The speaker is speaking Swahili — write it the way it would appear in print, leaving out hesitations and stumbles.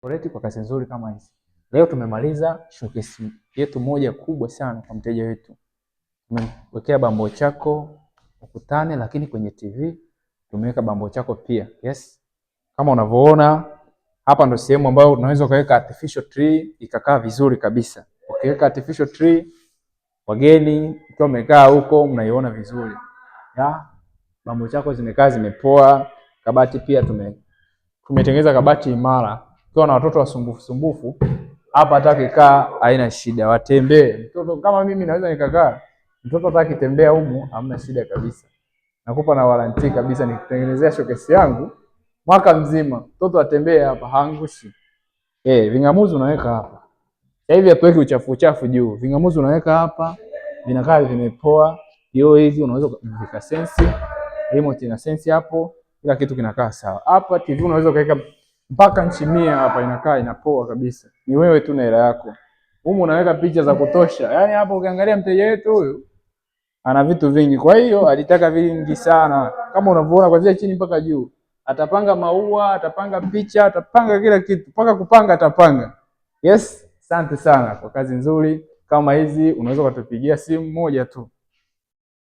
Koreti kwa kazi nzuri kama hizi. Leo tumemaliza showcase yetu moja kubwa sana kwa mteja wetu. Tumemwekea bambo chako ukutani, lakini kwenye TV tumeweka bambo chako pia. Yes. Kama unavyoona hapa ndo sehemu ambayo unaweza kuweka artificial tree ikakaa vizuri kabisa. Ukiweka artificial tree, wageni ukiwa umekaa huko mnaiona vizuri. Ya, bambo chako zimekaa zimepoa. Kabati pia tumetengeneza kabati imara. Ukiwa na watoto wasumbufu hapa hata kikaa haina shida, watembee. Mtoto kama mimi naweza nikakaa, mtoto hata akitembea humu hamna shida kabisa. Nakupa na warranty kabisa, nikitengenezea showcase yangu mwaka mzima, mtoto atembee hapa haangushi. Vingamuzi unaweka hapa. Sasa hivi hatuweki uchafu juu. Vingamuzi unaweka hapa, vinakaa vimepoa. Hiyo hivi unaweza kuweka sensi, remote ina sensi hapo, kila kitu kinakaa sawa. Hapa TV unaweza kuweka mpaka nchi 100 hapa, inakaa inapoa kabisa. Ni wewe tu na hela yako. Humu unaweka picha za kutosha. Yaani hapo ukiangalia mteja wetu huyu ana vitu vingi. Kwa hiyo alitaka vingi sana. Kama unavyoona kuanzia chini mpaka juu. Atapanga maua, atapanga picha, atapanga kila kitu. Mpaka kupanga atapanga. Yes, asante sana kwa kazi nzuri kama hizi. Unaweza kutupigia simu moja tu.